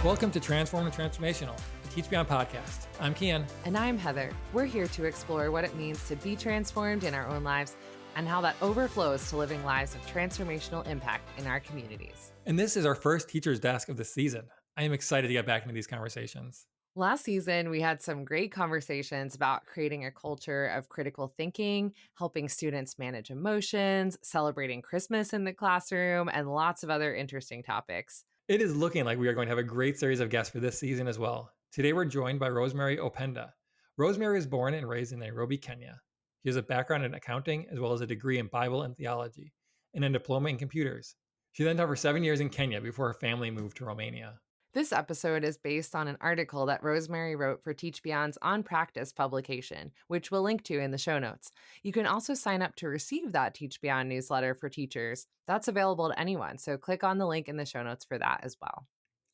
Welcome to Transform and Transformational, the TeachBeyond podcast. I'm Kian. And I'm Heather. We're here to explore what it means to be transformed in our own lives and how that overflows to living lives of transformational impact in our communities. And this is our first Teacher's Desk of the season. I am excited to get back into these conversations. Last season, we had some great conversations about creating a culture of critical thinking, helping students manage emotions, celebrating Christmas in the classroom, and lots of other interesting topics. It is looking like we are going to have a great series of guests for this season as well. Today we're joined by Rosemary Openda. Rosemary was born and raised in Nairobi, Kenya. She has a background in accounting as well as a degree in Bible and theology and a diploma in computers. She then taught for 7 years in Kenya before her family moved to Romania. This episode is based on an article that Rosemary wrote for TeachBeyond's On Practice publication, which we'll link to in the show notes. You can also sign up to receive that TeachBeyond newsletter for teachers. That's available to anyone, so click on the link in the show notes for that as well.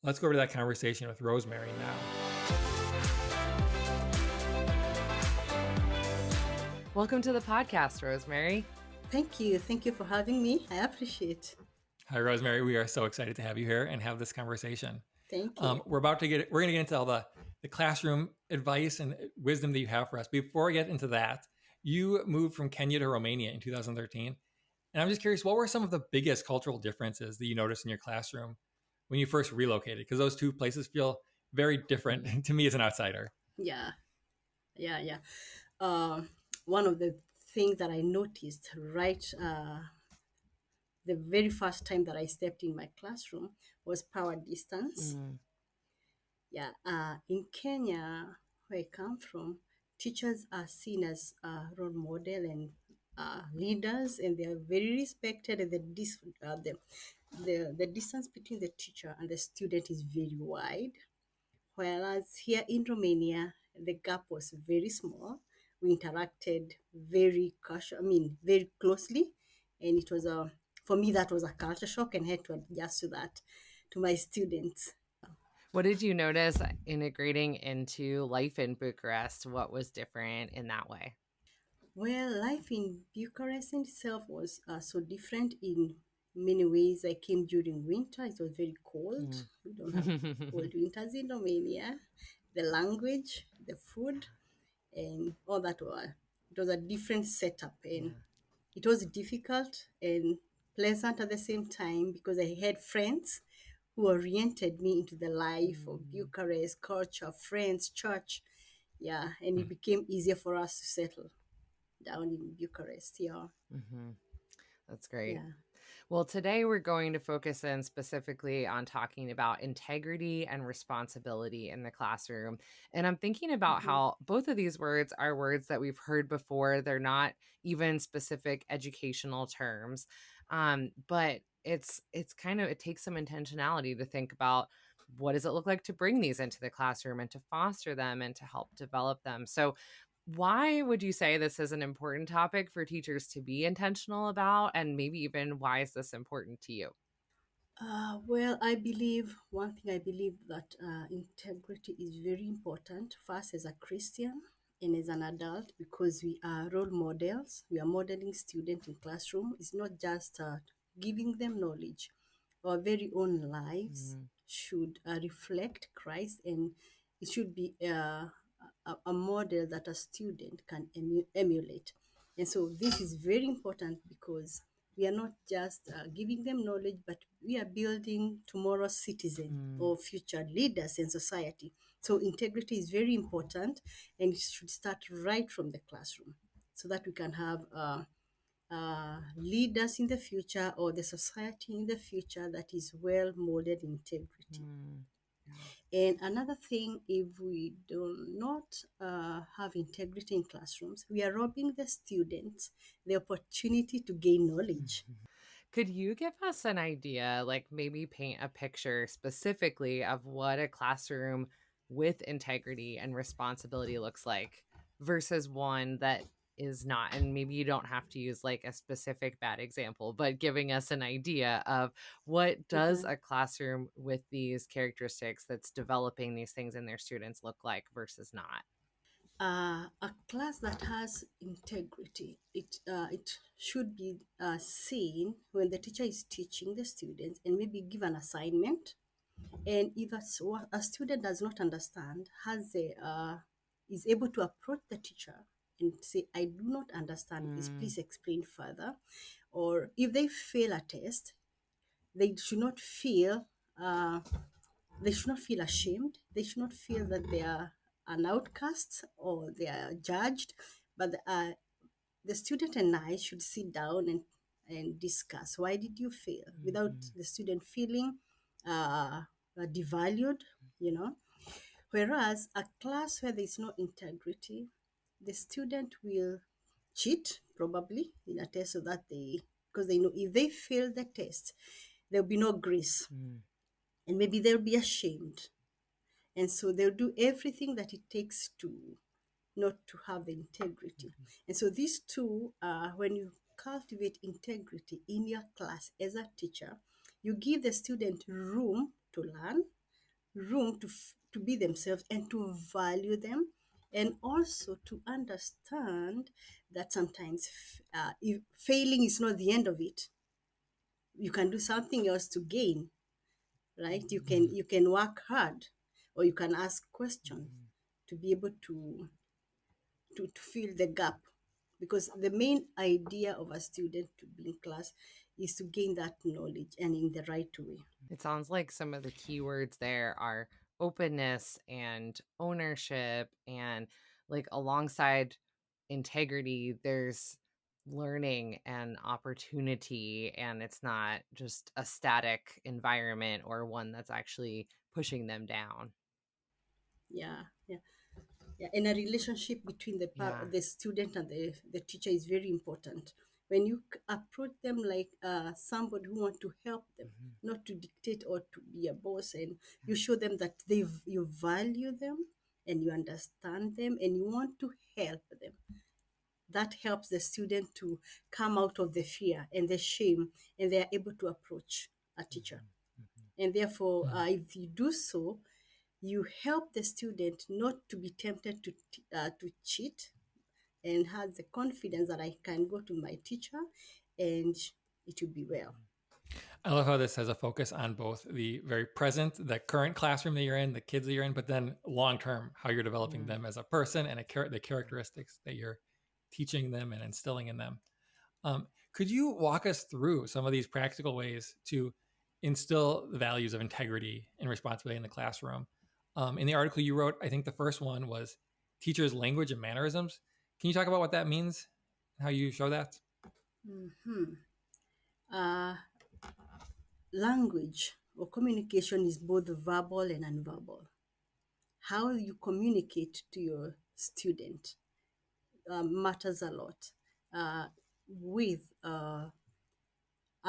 Let's go over to that conversation with Rosemary now. Welcome to the podcast, Rosemary. Thank you. Thank you for having me. I appreciate it. Hi, Rosemary. We are so excited to have you here and have this conversation. Thank you. We're going to get into all the classroom advice and wisdom that you have for us. Before I get into that, you moved from Kenya to Romania in 2013. And I'm just curious, what were some of the biggest cultural differences that you noticed in your classroom when you first relocated? Because those two places feel very different to me as an outsider. Yeah. One of the things that I noticed the very first time that I stepped in my classroom was power distance. In Kenya, where I come from, teachers are seen as role model and leaders, and they are very respected. And the distance between the teacher and the student is very wide. Whereas here in Romania, the gap was very small. We interacted very closely, and it was for me that was a culture shock, and I had to adjust to that to my students. What did you notice integrating into life in Bucharest? What was different in that way? Well, life in Bucharest in itself was so different in many ways. I came during winter. It was very cold. We don't have cold winters in Romania. The language, the food, and all that it was a different setup, and it was difficult and pleasant at the same time because I had friends who oriented me into the life of Bucharest, culture, friends, church. Yeah, and it became easier for us to settle down in Bucharest. Yeah. That's great. Yeah. Well, today we're going to focus in specifically on talking about integrity and responsibility in the classroom. And I'm thinking about how both of these words are words that we've heard before. They're not even specific educational terms, but it takes some intentionality to think about what does it look like to bring these into the classroom and to foster them and to help develop them. So why would you say this is an important topic for teachers to be intentional about? And maybe even why is this important to you? Well, one thing I believe that integrity is very important for us as a Christian and as an adult because we are role models. We are modeling students in classroom. It's not just giving them knowledge. Our very own lives should reflect Christ, and it should be a model that a student can emulate. And so this is very important because we are not just giving them knowledge, but we are building tomorrow's citizen or future leaders in society. So integrity is very important, and it should start right from the classroom so that we can have leaders in the future or the society in the future that is well molded integrity. And another thing, if we do not have integrity in classrooms, we are robbing the students the opportunity to gain knowledge. Could you give us an idea, like maybe paint a picture specifically of what a classroom with integrity and responsibility looks like versus one that is not? And maybe you don't have to use like a specific bad example, but giving us an idea of what does a classroom with these characteristics that's developing these things in their students look like versus not? A class that has integrity, it should be seen when the teacher is teaching the students and maybe give an assignment. And if a student does not understand, is able to approach the teacher and say, I do not understand this, Mm, please explain further. Or if they fail a test, they should not feel uh, they should not feel ashamed. They should not feel that they are an outcast or they are judged. But the student and I should sit down and discuss, why did you fail, without mhm, the student feeling devalued, you know. Whereas a class where there's no integrity, the student will cheat probably in a test, so that because they know if they fail the test, there'll be no grace, mm, and maybe they'll be ashamed. And so they'll do everything that it takes to not to have the integrity. And so these two, when you cultivate integrity in your class as a teacher, you give the student room to learn, room to be themselves and to value them, and also to understand that sometimes if failing is not the end of it, you can do something else to gain, right? You can Mhm. you can work hard, or you can ask questions mhm. to be able to fill the gap, because the main idea of a student to be in class is to gain that knowledge and in the right way. It sounds like some of the keywords there are openness and ownership, and like alongside integrity, there's learning and opportunity, and it's not just a static environment or one that's actually pushing them down. Yeah, yeah, yeah. And a relationship between Yeah. the student and the teacher is very important. When you approach them like somebody who want to help them, Mhm. not to dictate or to be a boss, and you show them that you value them and you understand them and you want to help them, that helps the student to come out of the fear and the shame, and they are able to approach a teacher. Mhm. Mhm. And therefore, Mhm. if you do so, you help the student not to be tempted to cheat, and has the confidence that I can go to my teacher and it will be well. I love how this has a focus on both the very present, the current classroom that you're in, the kids that you're in, but then long term, how you're developing Mm. them as a person and the characteristics that you're teaching them and instilling in them. Could you walk us through some of these practical ways to instill the values of integrity and responsibility in the classroom? In the article you wrote, I think the first one was teachers' language and mannerisms. Can you talk about what that means and how you show that? Mhm. uh, Language or communication is both verbal and nonverbal. How you communicate to your student matters a lot. uh, with are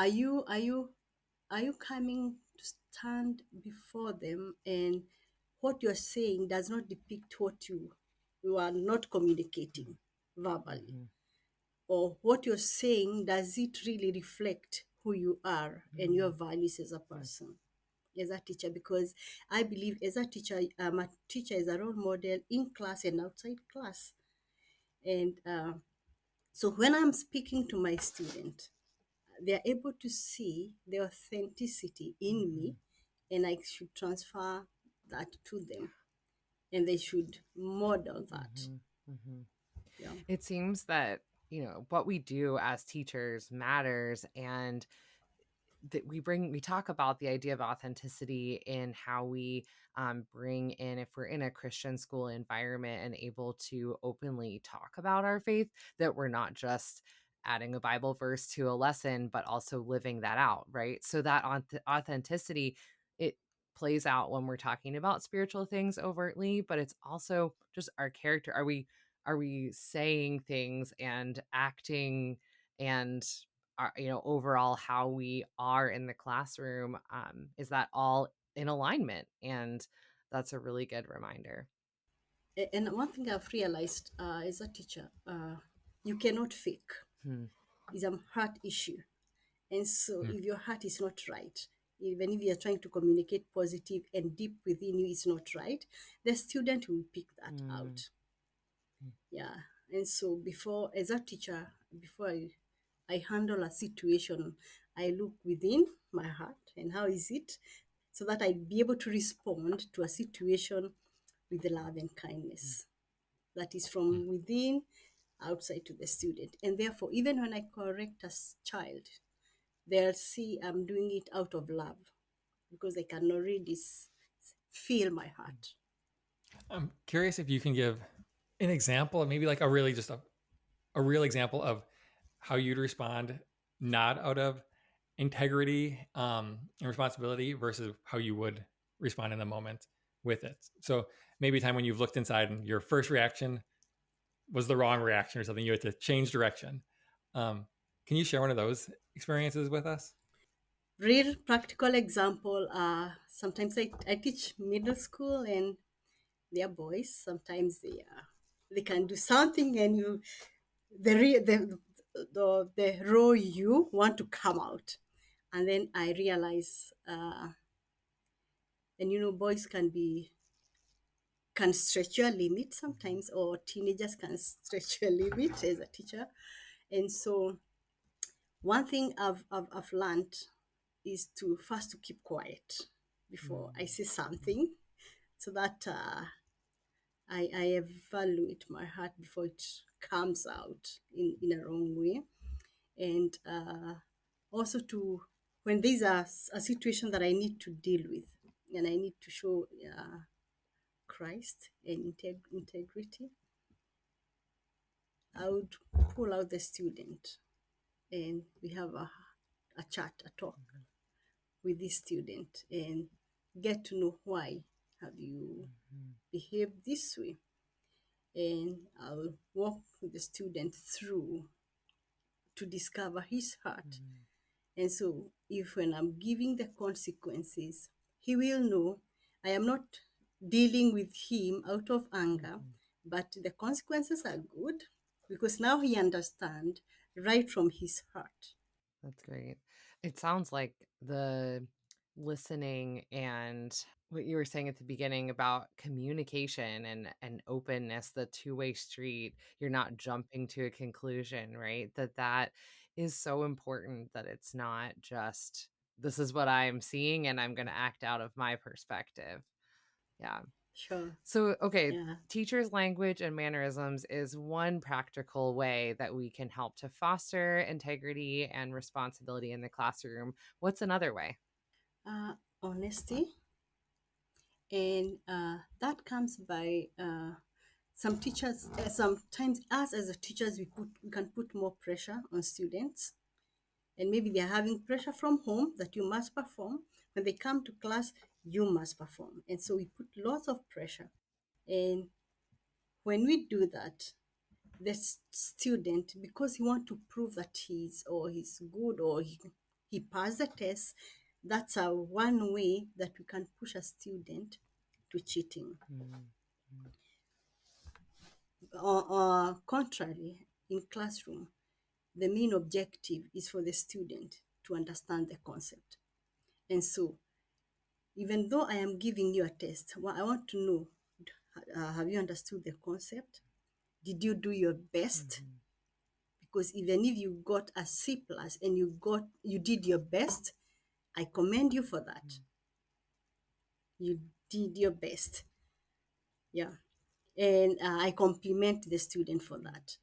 you coming to stand before them, and what you're saying does not depict what you are not communicating verbally, Mhm. or what you're saying, does it really reflect who you are and your values as a Mhm. person, as a teacher? Because I believe as a teacher, a teacher is a role model in class and outside class. And so when I'm speaking to my student, they're able to see the authenticity in me, Mhm. and I should transfer that to them, and they should model that. Mhm. Mhm. Yeah. It seems that, what we do as teachers matters, and that we talk about the idea of authenticity in how we bring in, if we're in a Christian school environment and able to openly talk about our faith, that we're not just adding a Bible verse to a lesson but also living that out, right? So that authenticity, it plays out when we're talking about spiritual things overtly, but it's also just our character. Are we saying things and acting, and overall how we are in the classroom, is that all in alignment? And that's a really good reminder. And one thing I've realized as a teacher, you cannot fake. Hmm. It's a heart issue. And so Mm. if your heart is not right, even if you're trying to communicate positive and deep within you is not right, the student will pick that Mm. out. Yeah. And so before, as a teacher, before I handle a situation, I look within my heart and how is it. so that I'd be able to respond to a situation with love and kindness that is from within outside to the student. And therefore, even when I correct a child, they'll see I'm doing it out of love because they can already feel my heart. I'm curious if you can give an example, maybe like a real example of how you'd respond not out of integrity and responsibility versus how you would respond in the moment with it. So maybe a time when you've looked inside and your first reaction was the wrong reaction or something, you had to change direction. Can you share one of those experiences with us? Real practical example, sometimes I teach middle school and they're boys. Sometimes they can do something and the raw you want to come out. And then I realize, and boys can stretch your limit sometimes, or teenagers can stretch your limit as a teacher. And so one thing I've learned is to first to keep quiet before I say something, so that I evaluate my heart before it comes out in a wrong way. And also to, when there's a situation that I need to deal with and I need to show Christ and integrity, I would pull out the student and we have a chat, a talk with this student and get to know why have you behaved this way. And I'll walk with the student through to discover his heart. And so, if when I'm giving the consequences, he will know I am not dealing with him out of anger, but the consequences are good because now he understands right from his heart. That's great. It sounds like the listening and what you were saying at the beginning about communication and openness, the two-way street, you're not jumping to a conclusion, right? That is so important, that it's not just this is what I'm seeing and I'm going to act out of my perspective. Yeah. Sure. So, okay, Yeah. teachers' language and mannerisms is one practical way that we can help to foster integrity and responsibility in the classroom. What's another way? Honesty. And that comes by some teachers, sometimes us as a teachers, we can put more pressure on students, and maybe they're having pressure from home that you must perform. When they come to class, you must perform. And so we put lots of pressure. And when we do that, the student, because he want to prove that he's good, or he passed the test, that's a one way that we can push a student to cheating. Contrary, in classroom, the main objective is for the student to understand the concept. And so, even though I am giving you a test, well, I want to know, have you understood the concept? Did you do your best? Because even if you got a C plus and you did your best, I commend you for that. You did your best. Yeah. And I compliment the student for that.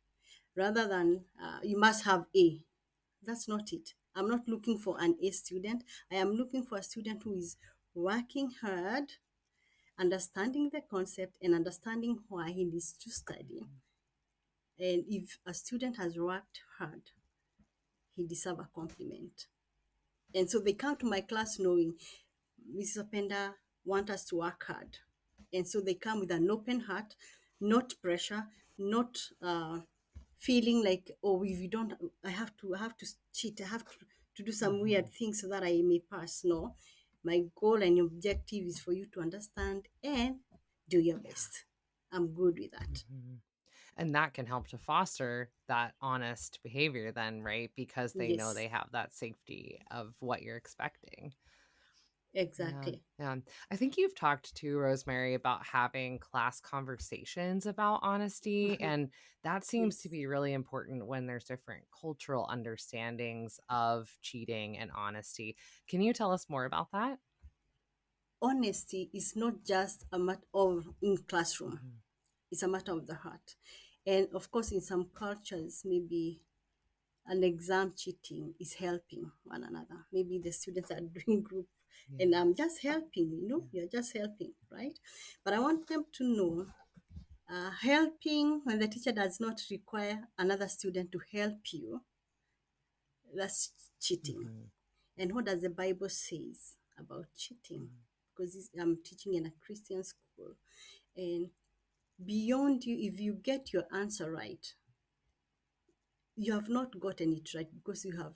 Rather than you must have A. That's not it. I'm not looking for an A student. I am looking for a student who is working hard, understanding the concept, and understanding why he needs to study. And if a student has worked hard, he deserves a compliment. And so they come to my class knowing Mrs. Openda want us to work hard. And so they come with an open heart, not pressure, not feeling like, oh, if you don't, I have to cheat, I have to do some weird things so that I may pass. No, my goal and objective is for you to understand and do your best. I'm good with that. And that can help to foster that honest behavior then, right? Because they know Yes, they have that safety of what you're expecting. Yeah. exactly. Yeah. I think you've talked to Rosemary about having class conversations about honesty. And that seems to Yes. be really important when there's different cultural understandings of cheating and honesty. Can you tell us more about that? honesty is not just a matter of in classroom. It's a matter of the heart. And of course, in some cultures, maybe an exam cheating is helping one another. Maybe the students are doing group and I'm just helping, you're just helping, right? But I want them to know helping when the teacher does not require another student to help you, that's cheating. And what does the Bible says about cheating? Because I'm teaching in a Christian school, and beyond you, if you get your answer right, you have not gotten it right because you have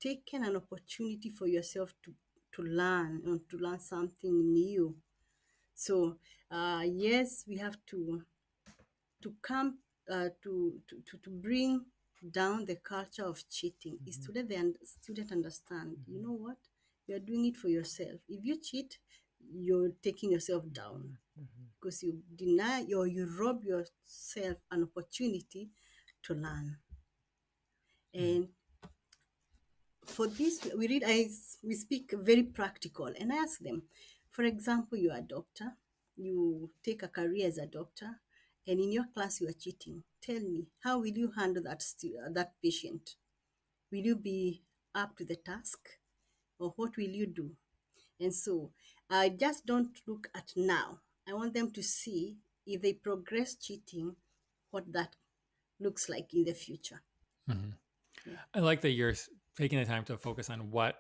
taken an opportunity for yourself to learn and to learn something new. So yes, we have to come to bring down the culture of cheating is to let the student understand, you know what, you're doing it for yourself. If you cheat, you're taking yourself down because you deny or you rob yourself an opportunity to learn. And for this, we speak very practical, and I ask them, for example, you are a doctor, you take a career as a doctor, and in your class you are cheating. Tell me, how will you handle that patient? Will you be up to the task, or what will you do? And so I just don't look at now. I want them to see if they progress cheating, what that looks like in the future. Mm-hmm. Yeah. I like that you're taking the time to focus on what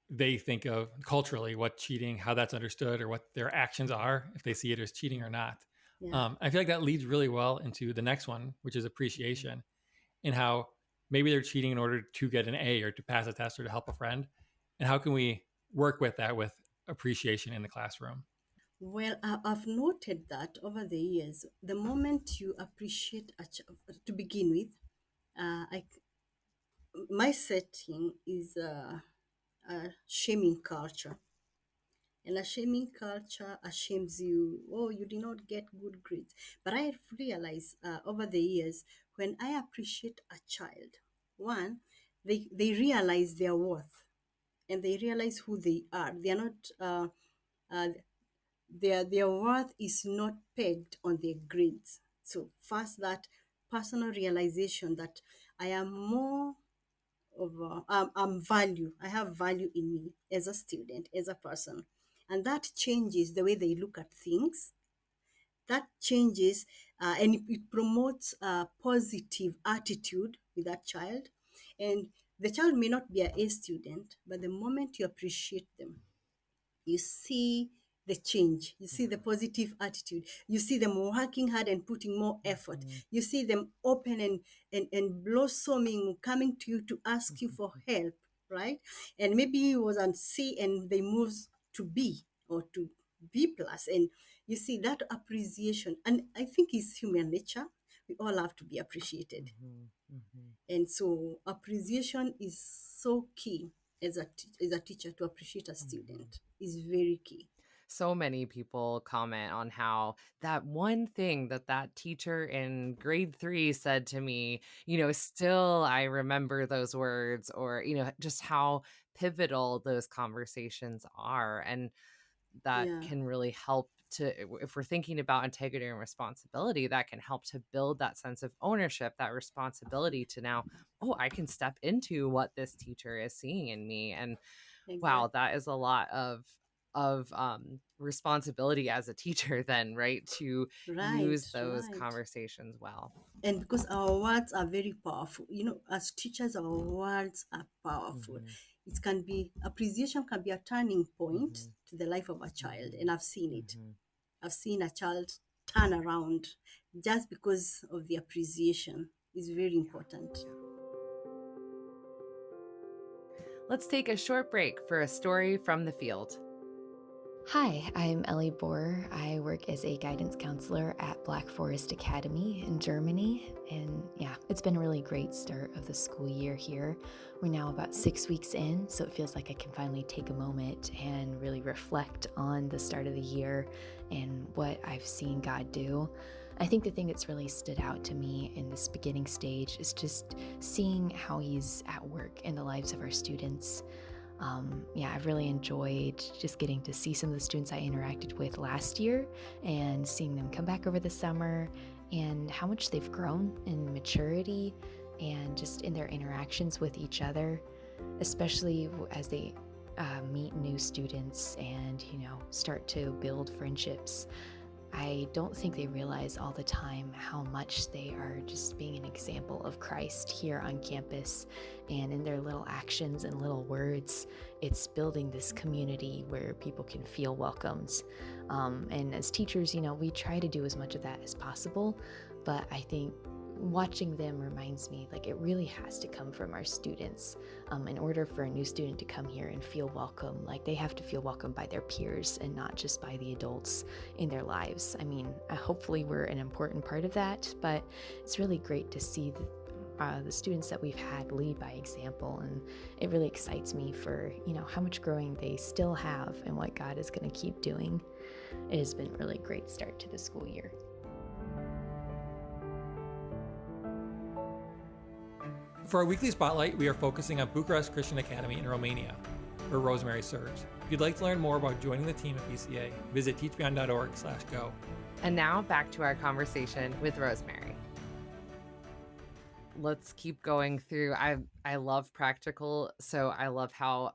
they think of culturally, what cheating, how that's understood, or what their actions are, if they see it as cheating or not. Yeah. I feel like that leads really well into the next one, which is appreciation, and how maybe they're cheating in order to get an A or to pass a test or to help a friend. And how can we work with that with appreciation in the classroom? Well, I've noted that over the years, the moment you appreciate to begin with, I my setting is a shaming culture, and a shaming culture ashames you. Oh, you did not get good grades. But I realized over the years, when I appreciate a child, one, they realize their worth and they realize who they are. They are not. Uh, their worth is not pegged on their grades. So first, that personal realization that I am more of I'm value. I have value in me as a student, as a person, and that changes the way they look at things. That changes and it promotes a positive attitude with that child. And the child may not be a student, but the moment you appreciate them, you see the change, you see the positive attitude, you see them working hard and putting more effort, you see them open and blossoming, coming to you to ask you for help, right? And maybe it was on C and they move to B or to B plus, and you see that appreciation. And I think it's human nature, we all have to be appreciated. And so appreciation is so key as as a teacher. To appreciate a student is very key. So many people comment on how that one thing that that teacher in grade 3 said to me, still I remember those words, or, just how pivotal those conversations are. And that Yeah, can really help to, if we're thinking about integrity and responsibility, that can help to build that sense of ownership, that responsibility to now, oh, I can step into what this teacher is seeing in me. And wow, exactly. that is a lot of responsibility as a teacher then, right? To Right, use those right. conversations well. And because our words are very powerful, as teachers, our words are powerful. Mhm. It can be appreciation, can be a turning point Mhm. to the life of a child, and Mhm. I've seen it. Mhm. I've seen a child turn around just because of the appreciation. Is very important. Let's take a short break for a story from the field. Hi, I'm Ellie Bohr. I work as a guidance counselor at Black Forest Academy in Germany. And yeah, it's been a really great start of the school year here. We're now about 6 weeks in, so it feels like I can finally take a moment and really reflect on the start of the year and what I've seen God do. I think the thing that's really stood out to me in this beginning stage is just seeing how He's at work in the lives of our students. Yeah, I've really enjoyed just getting to see some of the students I interacted with last year and seeing them come back over the summer and how much they've grown in maturity and just in their interactions with each other, especially as they meet new students and, start to build friendships. I don't think they realize all the time how much they are just being an example of Christ here on campus. And in their little actions and little words, it's building this community where people can feel welcomed. And as teachers, we try to do as much of that as possible. But I think watching them reminds me like it really has to come from our students. In order for a new student to come here and feel welcome, like they have to feel welcome by their peers and not just by the adults in their lives. I mean, hopefully we're an important part of that, but it's really great to see the students that we've had lead by example, and it really excites me for how much growing they still have and what God is going to keep doing. It has been a really great start to the school year. For our weekly spotlight, we are focusing on Bucharest Christian Academy in Romania, where Rosemary serves. If you'd like to learn more about joining the team at BCA, visit teachbeyond.org/go. And now back to our conversation with Rosemary. Let's keep going through. I love practical, so I love how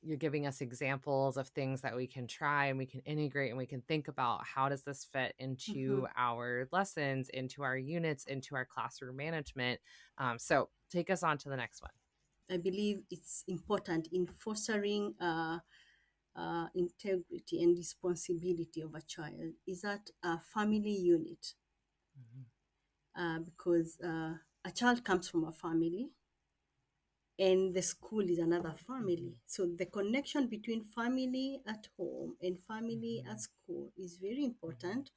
you're giving us examples of things that we can try and we can integrate and we can think about how does this fit into our lessons, into our units, into our classroom management. So take us on to the next one. I believe it's important in fostering integrity and responsibility of a child is that a family unit, because a child comes from a family and the school is another family. So the connection between family at home and family at school is very important,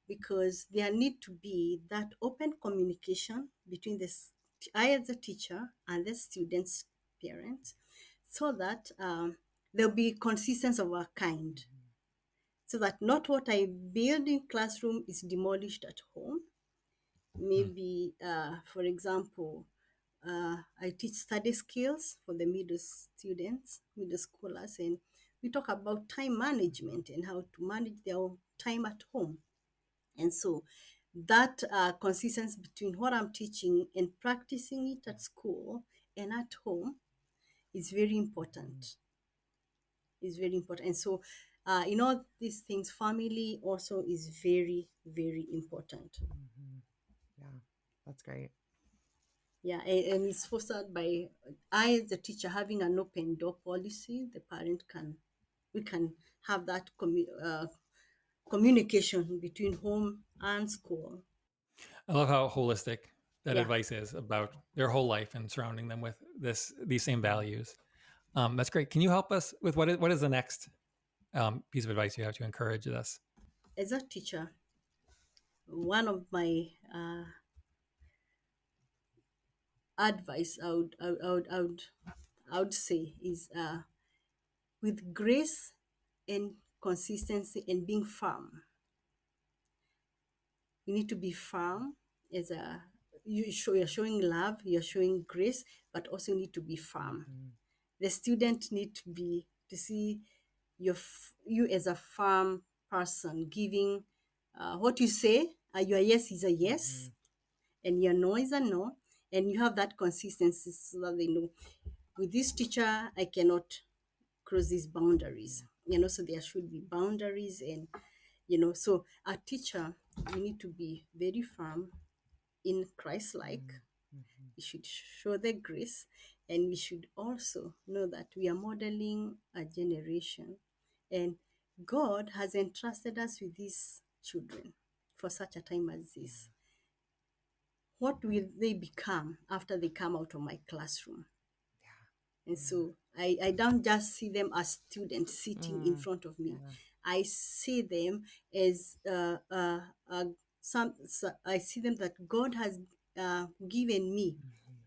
because there need to be that open communication between I as a teacher and the students' parents, so that there'll be consistency of a kind, so that not what I build in classroom is demolished at home. Maybe, for example, I teach study skills for the middle schoolers, and we talk about time management and how to manage their time at home. And so that consistency between what I'm teaching and practicing it at school and at home is very important. Is very important. And so in all these things, family also is very, very important. Yeah, that's great. Yeah, and it's fostered by I, as a teacher, having an open door policy. The parent we can have that communication between home and school. I love how holistic that Yeah. advice is about their whole life and surrounding them with these same values. That's great. Can you help us with what is the next piece of advice you have to encourage this? As a teacher, one of my advice I would say is with grace and consistency and being firm. You need to be firm as you're showing love, you're showing grace, but also need to be firm. The student need to see you as a firm person, giving what you say. Your yes is a yes, and your no is a no, and you have that consistency, so that they know, with this teacher I cannot cross these boundaries. So there should be boundaries, and so a teacher, we need to be very firm in Christ-like. We should show the grace, and we should also know that we are modeling a generation, and God has entrusted us with these children for such a time as this. What will they become after they come out of my classroom? And so I don't just see them as students sitting in front of me. I see them as I see them that God has given me,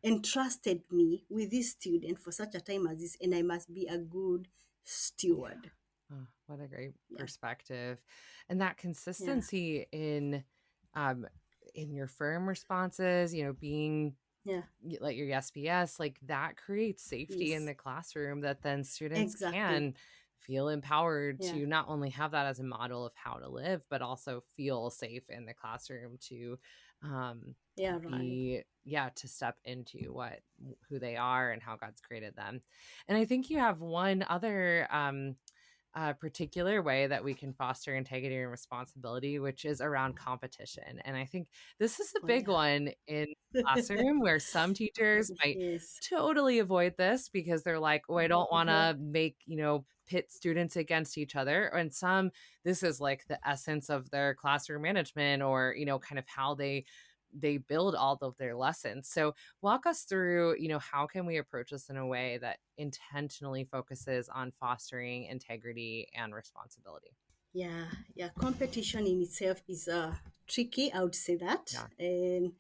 entrusted me with this student for such a time as this, and I must be a good steward. Oh, what a great perspective. And that consistency in your firm responses, being Yeah. Like your SPS, like that creates safety in Yes. the classroom that then students Exactly. can feel empowered Yeah. to not only have that as a model of how to live, but also feel safe in the classroom to um, Yeah. Right. be, yeah, to step into who they are and how God's created them. And I think you have one other particular way that we can foster integrity and responsibility, which is around competition. And I think this is a Oh big yeah. one in classroom where some teachers might Yes. totally avoid this because they're like, oh, I don't want Uh-huh. to make, pit students against each other. And some, this is like the essence of their classroom management or, kind of how they build all of their lessons. So walk us through, how can we approach this in a way that intentionally focuses on fostering integrity and responsibility? Yeah. Yeah. Competition in itself is tricky. I would say that, Yeah. and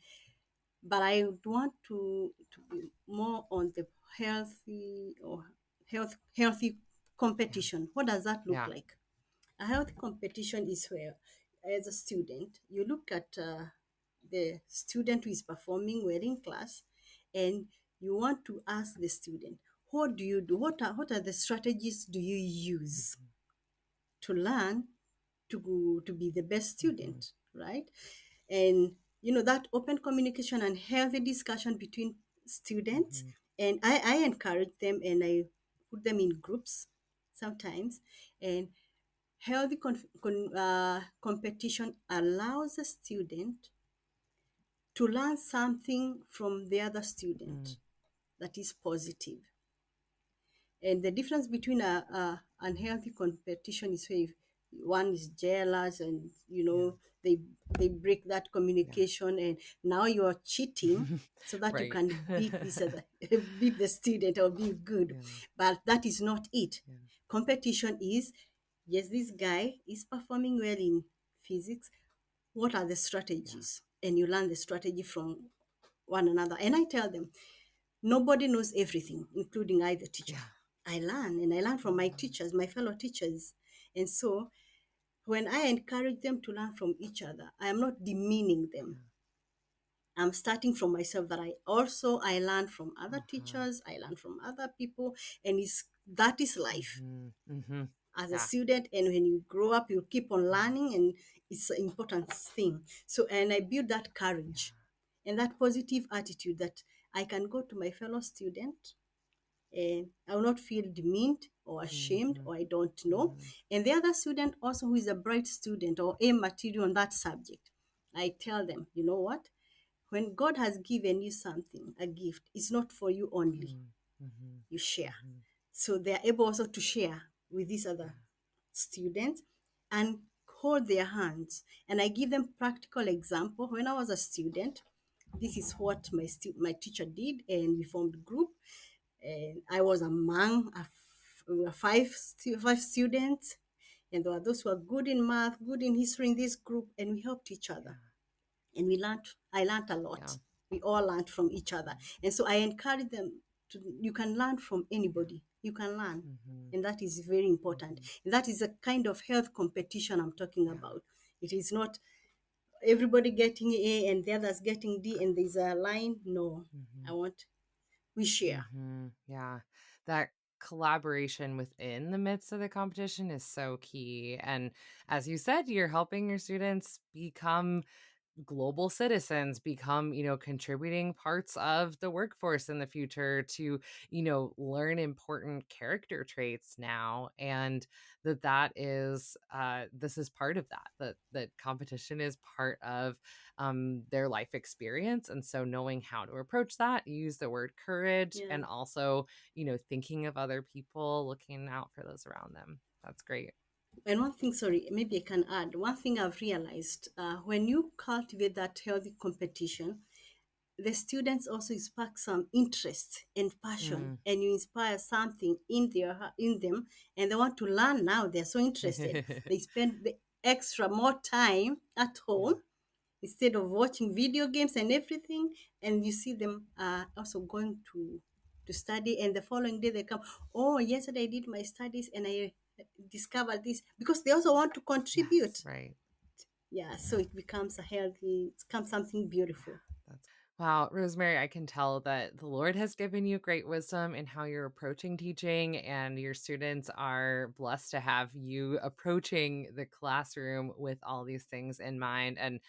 but I would want to be more on the healthy or healthy Yeah. competition. What does that look Yeah. like? A healthy competition is where, as a student, you look at the student who is performing well in class, and you want to ask the student, what do you do? What are the strategies do you use Mhm. to learn to be the best Mhm. student, right? And that open communication and healthy discussion between students, Mhm. and I encourage them and I put them in groups sometimes. And healthy competition allows a student to learn something from the other student Mm. that is positive. And the difference between a unhealthy competition is where one is jealous and Yeah. they break that Yeah. communication, and now you are cheating so that you Right. can beat this other beat the student or be good. Yeah. But that is not it. Yeah. Competition is, yes, this guy is performing well in physics. What are the Yeah. strategies? And you learn the strategy from one another. And I tell them, nobody knows everything, including I, the teacher. Yeah. I learn, and I learn from my Mhm. teachers, my fellow teachers. And so when I encourage them to learn from each other, I am not demeaning them. Yeah. I'm starting from myself, that I learn from other Uh-huh. teachers, I learn from other people, and that is life Mhm. Mhm. as a Yeah. student. And when you grow up, you keep on Yeah. learning, and it's an important thing. So, and I build that Yeah. courage and that positive attitude that I can go to my fellow student and I will not feel demeaned or ashamed Mhm. or I don't know. Mhm. And the other student also who is a bright student or A material on that subject, I tell them, you know what? When God has given you something, a gift, it's not for you only. Mhm. Mhm. You share. Mhm. So they are able also to share with these Yeah. other students and hold their hands. And I give them practical example. When I was a student, this is what my teacher did, and we formed a group. And I was among five students, and there were those who are good in math, good in history in this group, and we helped each other. Yeah. And I learned a Yeah. lot. We all learned from each other. And so I encourage them you can learn from Yeah. anybody. You can learn. Mhm. And that is very important. Mhm. And that is a kind of health competition I'm talking Yeah. about. It is not everybody getting A and the others getting D and there's a line. No, I Mhm. want, we share. Yeah. That collaboration within the midst of the competition is so key. And as you said, you're helping your students become global citizens, become contributing parts of the workforce in the future, to learn important character traits now. And that is this is part of that competition is part of their life experience. And so knowing how to approach that, use the word courage, Yeah. and also thinking of other people, looking out for those around them. That's great. And one thing, sorry, maybe I can add one thing I've realized, when you cultivate that healthy competition, the students also spark some interest and passion, Mm. and you inspire something in them, and they want to learn. Now they're so interested, they spend the extra more time at Yeah. home instead of watching video games and everything. And you see them also going to study, and the following day they come, oh, yesterday I did my studies and I discovered this, because they also want to Yes, contribute. right. Yeah, so it becomes something beautiful. Wow, Rosemary, I can tell that the Lord has given you great wisdom in how you're approaching teaching, and your students are blessed to have you approaching the classroom with all these things in mind, and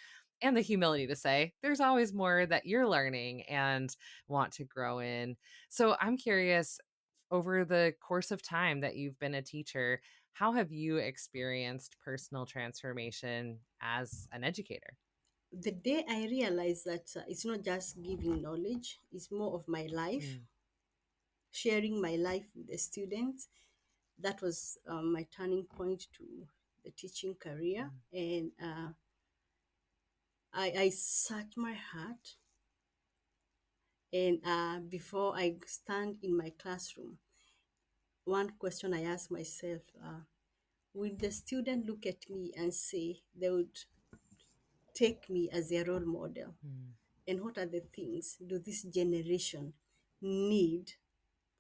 the humility to say there's always more that you're learning and want to grow in. So I'm curious, over the course of time that you've been a teacher, how have you experienced personal transformation as an educator? The day I realized that it's not just giving knowledge, it's more of my life, Mm, sharing my life with the students. That was my turning point to the teaching career. mm, And I searched my heart. And before I stand in my classroom, one question I ask myself, will the student look at me and say they would take me as their role model? mm, And what are the things do this generation need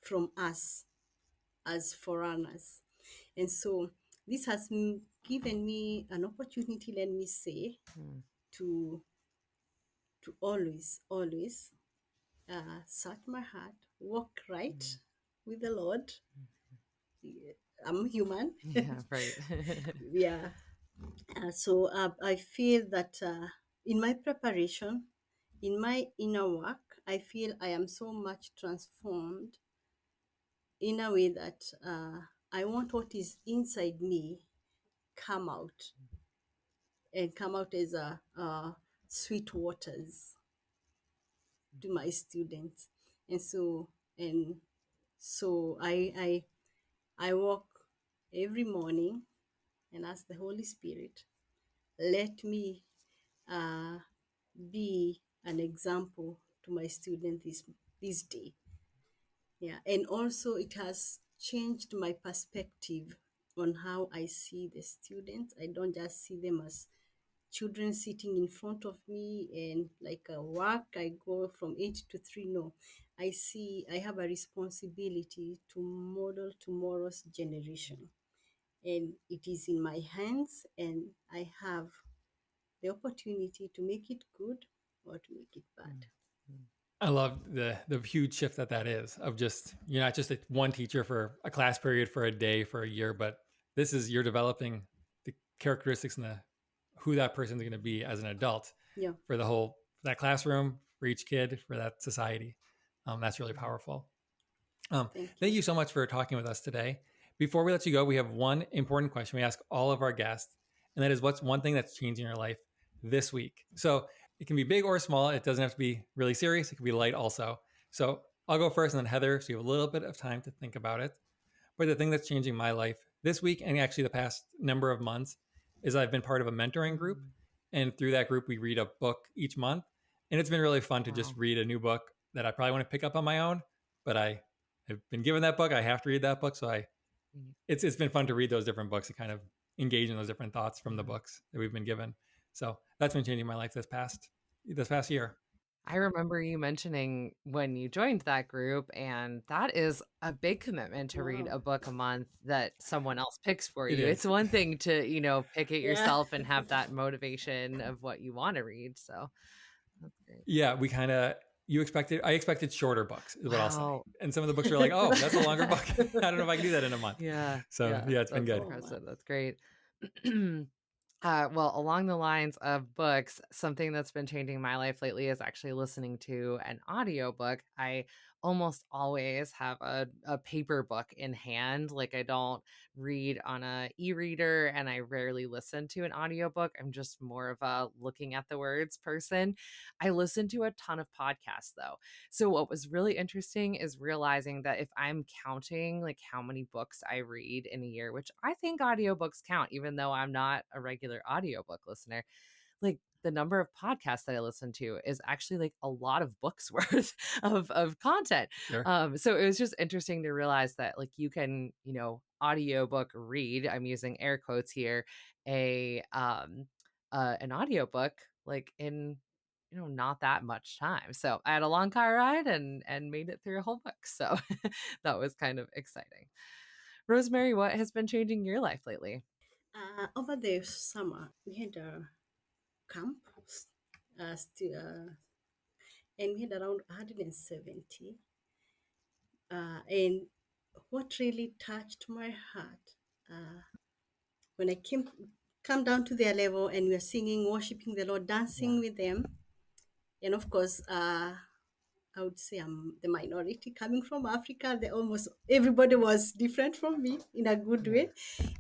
from us as foreigners? And so this has given me an opportunity, let me say, mm, to always search my heart, walk right mm. with the Lord. I'm human. Yeah, right. Yeah. So I feel that in my preparation, in my inner work, I feel I am so much transformed in a way that I want what is inside me come out and come out as sweet waters to my students. And so I walk every morning and ask the Holy Spirit, let me uh, be an example to my student this day. Yeah, and also it has changed my perspective on how I see the students. I don't just see them as children sitting in front of me and like a work I go from 8 to 3. No, I have a responsibility to model tomorrow's generation, and it is in my hands, and I have the opportunity to make it good or to make it bad. Mm, mm, I love the huge shift that is, of just, you're not just one teacher for a class period, for a day, for a year, but this is, you're developing the characteristics and the who that person's going to be as an adult Yeah, for the whole, for that classroom, for each kid, for that society. That's really mm. powerful. Um, thank Thank you. you so much for talking with us today. Before we let you go, we have one important question we ask all of our guests, and that is, what's one thing that's changing your life this week? So it can be big or small. It doesn't have to be really serious. It can be light also. So I'll go first, and then Heather, so you have a little bit of time to think about it. But the thing that's changing my life this week, and actually the past number of months, is I've been part of a mentoring group. Mm. And through that group, we read a book each month. And it's been really fun to just Wow. read a new book that I probably want to pick up on my own, but I have been given that book. I have to read that book. So Mm, it's been fun to read those different books and kind of engage in those different thoughts from the yeah. books that we've been given. So that's been changing my life this past year. I remember you mentioning when you joined that group, and that is a big commitment to read Wow. a book a month that someone else picks for It you. It's is. one thing to, pick it Yeah. yourself and have that motivation of what you want to read. So that's great. Yeah, we kind of, I expected shorter books, is what I'll say. Wow. And some of the books are like, oh, that's a longer book. I don't know if I can do that in a month. Yeah, So yeah, yeah, it's been that's good. Oh, wow. impressive. That's great. Well, along the lines of books, something that's been changing my life lately is actually listening to an audiobook. I almost always have a paper book in hand. Like, I don't read on a e-reader, and I rarely listen to an audiobook. I'm just more of a looking at the words person. I listen to a ton of podcasts though. So what was really interesting is realizing that if I'm counting like how many books I read in a year, which I think audiobooks count, even though I'm not a regular audiobook listener, like the number of podcasts that I listen to is actually like a lot of books worth of content. Sure. So it was just interesting to realize that like you can, audiobook read, I'm using air quotes here, a an audiobook like in not that much time. So I had a long car ride and made it through a whole book. So that was kind of exciting. Rosemary, what has been changing your life lately? Over the summer, we had a camp, and we had around 170. And what really touched my heart when I come down to their level and we are singing, worshiping the Lord, dancing with them, and of course, I would say I'm the minority coming from Africa. Almost everybody was different from me in a good way,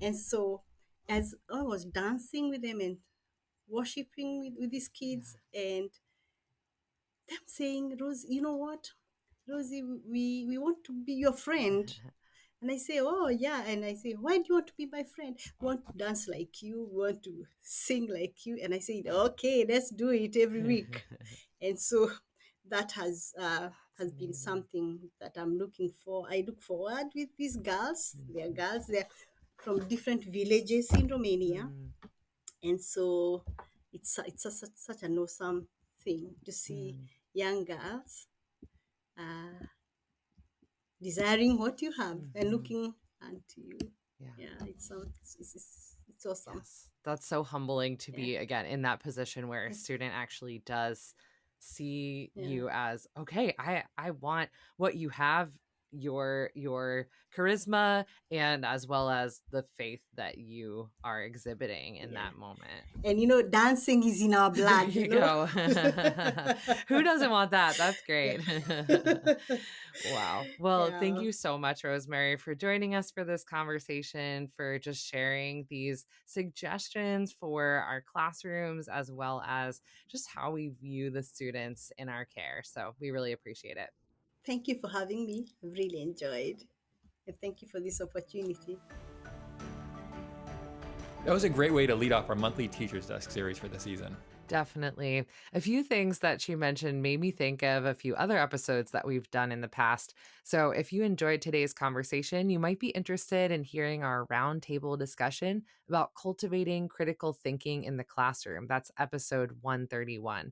and so as I was dancing with them and worshiping with these kids, and them saying, Rose, you know what, Rosie, we want to be your friend. And I say, oh, yeah. And I say, why do you want to be my friend? We want to dance like you. We want to sing like you. And I said, okay, let's do it every week. And so that has been amazing. something that I'm looking for. I look forward with these girls. They're girls. They're from different villages in Romania. And so it's such an awesome thing to see young girls desiring what you have and looking unto you. Yeah, it's awesome. Yes. That's so humbling to be again in that position where a student actually does see you as, okay, I want what you have, your charisma, and as well as the faith that you are exhibiting in that moment. And dancing is in our blood. There you go. Who doesn't want that? That's great. Wow. Well, thank you so much, Rosemary, for joining us for this conversation, for just sharing these suggestions for our classrooms, as well as just how we view the students in our care. So we really appreciate it. Thank you for having me. I've really enjoyed. And thank you for this opportunity. That was a great way to lead off our monthly Teacher's Desk series for the season. Definitely. A few things that she mentioned made me think of a few other episodes that we've done in the past. So if you enjoyed today's conversation, you might be interested in hearing our roundtable discussion about cultivating critical thinking in the classroom. That's episode 131.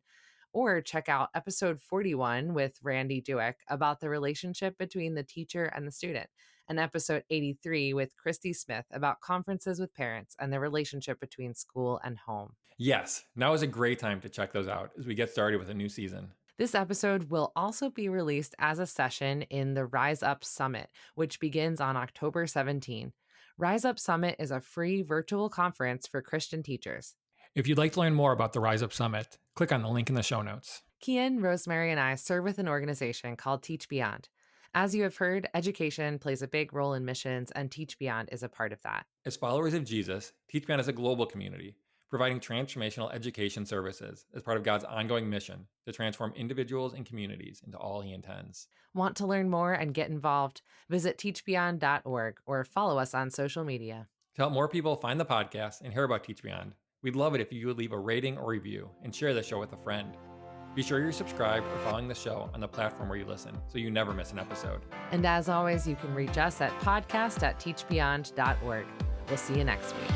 Or check out episode 41 with Randy Dueck about the relationship between the teacher and the student, and episode 83 with Christy Smith about conferences with parents and the relationship between school and home. Yes, now is a great time to check those out as we get started with a new season. This episode will also be released as a session in the Rise Up Summit, which begins on October 17. Rise Up Summit is a free virtual conference for Christian teachers. If you'd like to learn more about the Rise Up Summit, click on the link in the show notes. Kian, Rosemary, and I serve with an organization called TeachBeyond. As you have heard, education plays a big role in missions, and TeachBeyond is a part of that. As followers of Jesus, TeachBeyond is a global community, providing transformational education services as part of God's ongoing mission to transform individuals and communities into all He intends. Want to learn more and get involved? Visit teachbeyond.org or follow us on social media. To help more people find the podcast and hear about TeachBeyond, we'd love it if you would leave a rating or review and share the show with a friend. Be sure you're subscribed or following the show on the platform where you listen so you never miss an episode. And as always, you can reach us at podcast@teachbeyond.org. We'll see you next week.